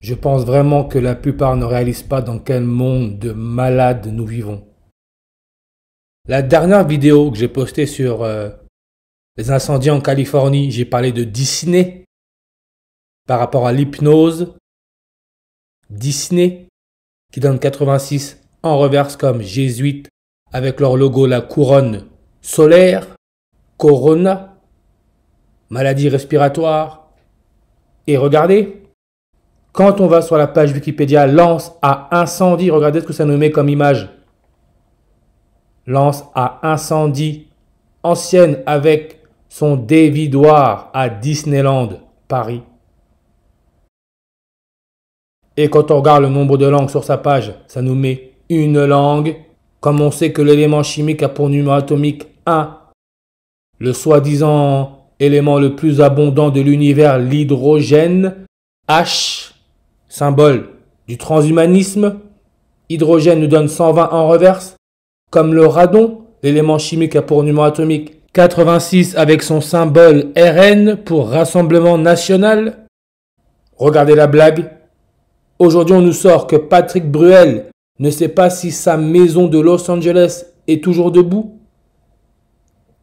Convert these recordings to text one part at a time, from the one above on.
Je pense vraiment que la plupart ne réalisent pas dans quel monde de malades nous vivons. La dernière vidéo que j'ai postée sur les incendies en Californie, j'ai parlé de Disney par rapport à l'hypnose. Disney qui donne 86 en reverse comme jésuite avec leur logo, la couronne solaire, Corona, maladie respiratoire. Et regardez, quand on va sur la page Wikipédia, lance à incendie, regardez ce que ça nous met comme image. Lance à incendie, ancienne avec son dévidoir à Disneyland, Paris. Et quand on regarde le nombre de langues sur sa page, ça nous met une langue. Comme on sait que l'élément chimique a pour numéro atomique 1, le soi-disant élément le plus abondant de l'univers, l'hydrogène, H, symbole du transhumanisme. Hydrogène nous donne 120 en reverse, comme le radon, l'élément chimique a pour numéro atomique 86 avec son symbole RN pour Rassemblement National. Regardez la blague. Aujourd'hui, on nous sort que Patrick Bruel ne sait pas si sa maison de Los Angeles est toujours debout.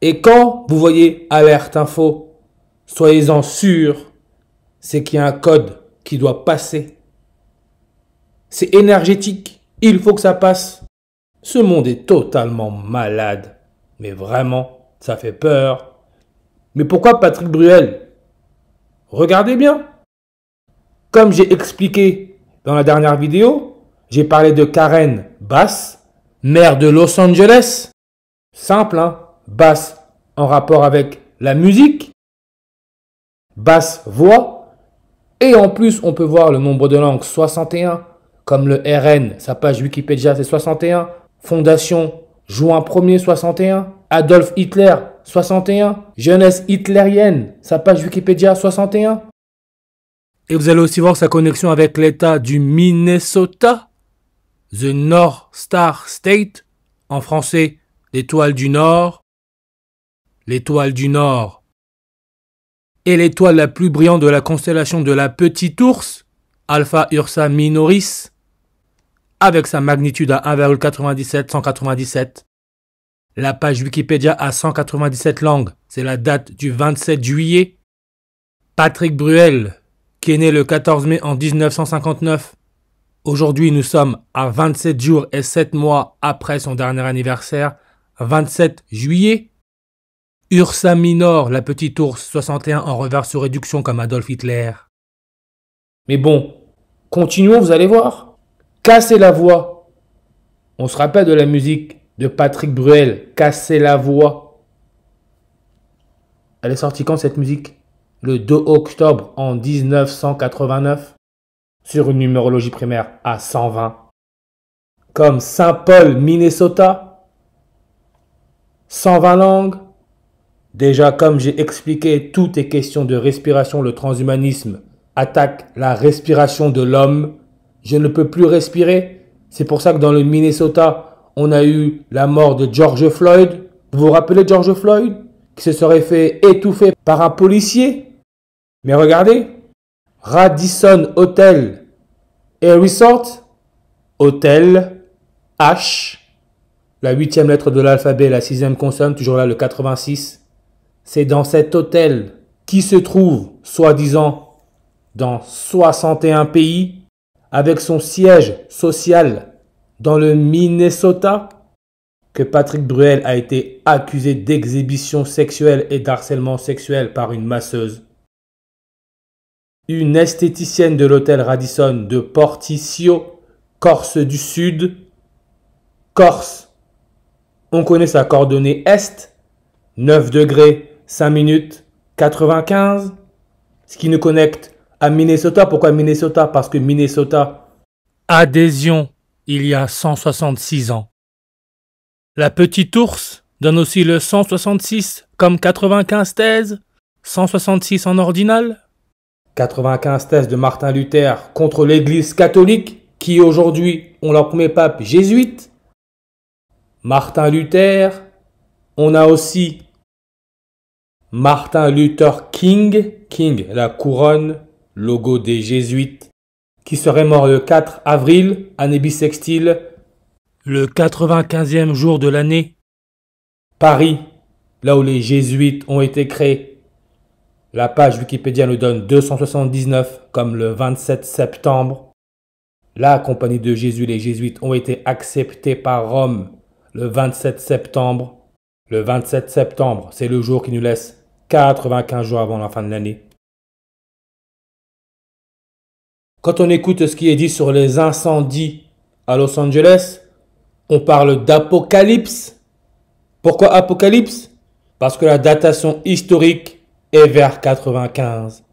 Et quand vous voyez Alerte Info, soyez-en sûrs, c'est qu'il y a un code qui doit passer. C'est énergétique, il faut que ça passe. Ce monde est totalement malade, mais vraiment, ça fait peur. Mais pourquoi Patrick Bruel? Regardez bien. Comme j'ai expliqué dans la dernière vidéo, j'ai parlé de Karen Bass, maire de Los Angeles. Simple, hein? Bass en rapport avec la musique. Basse voix. Et en plus, on peut voir le nombre de langues 61. Comme le RN, sa page Wikipédia, c'est 61. Fondation juin 1er, 61. Adolf Hitler, 61. Jeunesse hitlérienne, sa page Wikipédia, 61. Et vous allez aussi voir sa connexion avec l'État du Minnesota. The North Star State, en français, l'étoile du Nord. L'étoile du Nord est l'étoile la plus brillante de la constellation de la Petite Ourse, Alpha Ursa Minoris, avec sa magnitude à 1,97197. La page Wikipédia a 197 langues, c'est la date du 27 juillet. Patrick Bruel, qui est né le 14 mai en 1959. Aujourd'hui, nous sommes à 27 jours et 7 mois après son dernier anniversaire, 27 juillet. Ursa Minor, la petite ours, 61 en reverse sur réduction comme Adolf Hitler. Mais bon, continuons, vous allez voir. Casser la voix. On se rappelle de la musique de Patrick Bruel, Casser la voix. Elle est sortie quand cette musique? Le 2 octobre en 1989. Sur une numérologie primaire à 120. Comme Saint-Paul, Minnesota. 120 langues. Déjà, comme j'ai expliqué, tout est question de respiration. Le transhumanisme attaque la respiration de l'homme. Je ne peux plus respirer. C'est pour ça que dans le Minnesota, on a eu la mort de George Floyd. Vous vous rappelez de George Floyd? Qui se serait fait étouffer par un policier. Mais regardez. Radisson Hotel et Resort. Hôtel H. La 8e lettre de l'alphabet, la 6e consonne, toujours là le 86. C'est dans cet hôtel qui se trouve, soi-disant, dans 61 pays, avec son siège social dans le Minnesota, que Patrick Bruel a été accusé d'exhibition sexuelle et d'harcèlement sexuel par une masseuse. Une esthéticienne de l'hôtel Radisson de Porticio, Corse du Sud. Corse, on connaît sa coordonnée est, 9 degrés, 5 minutes, 95. Ce qui nous connecte à Minnesota. Pourquoi Minnesota? Parce que Minnesota, adhésion il y a 166 ans. La petite ours donne aussi le 166 comme 95 thèses, 166 en ordinal. 95 thèses de Martin Luther contre l'Église catholique, qui aujourd'hui ont leur premier pape jésuite. Martin Luther. On a aussi Martin Luther King, King, la couronne, logo des jésuites, qui serait mort le 4 avril, année bissextile, le 95e jour de l'année. Paris, là où les jésuites ont été créés. La page Wikipédia nous donne 279 comme le 27 septembre. La compagnie de Jésus, les jésuites, ont été acceptés par Rome le 27 septembre. Le 27 septembre, c'est le jour qui nous laisse 95 jours avant la fin de l'année. Quand on écoute ce qui est dit sur les incendies à Los Angeles, on parle d'apocalypse. Pourquoi apocalypse? Parce que la datation historique est vers 95.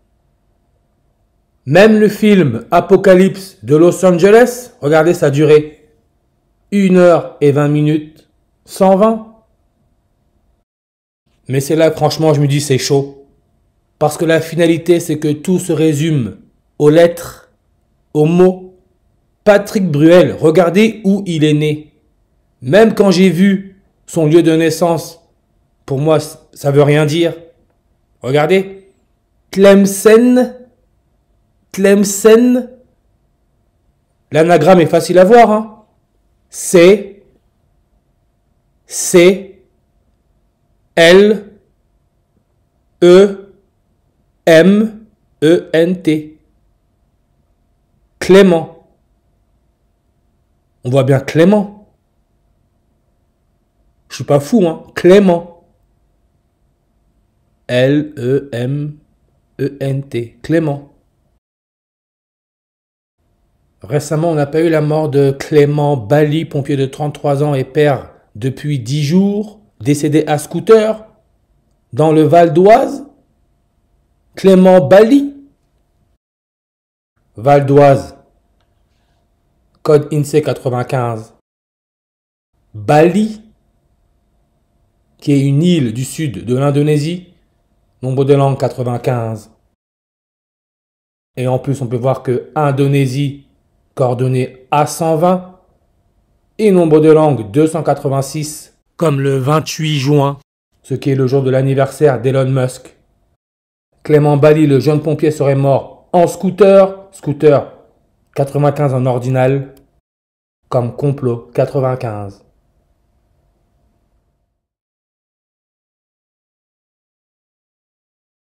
Même le film Apocalypse de Los Angeles, regardez sa durée, 1h20, 120. Mais c'est là, franchement, je me dis c'est chaud. Parce que la finalité, c'est que tout se résume aux lettres, aux mots. Patrick Bruel, regardez où il est né. Même quand j'ai vu son lieu de naissance, pour moi, ça veut rien dire. Regardez. Tlemcen. L'anagramme est facile à voir. Hein. C. L. E. M. E. N. T. Clément. On voit bien Clément. Je suis pas fou, hein. Clément. L-E-M-E-N-T. Clément. Récemment, on n'a pas eu la mort de Clément Bally, pompier de 33 ans et père depuis 10 jours, décédé à scooter, dans le Val d'Oise. Clément Bally. Val d'Oise. Code INSEE 95. Bali, qui est une île du sud de l'Indonésie, nombre de langues 95. Et en plus, on peut voir que Indonésie, coordonnée A120, et nombre de langues 286, comme le 28 juin, ce qui est le jour de l'anniversaire d'Elon Musk. Clément Bally, le jeune pompier, serait mort en scooter 95 en ordinal, comme complot 95.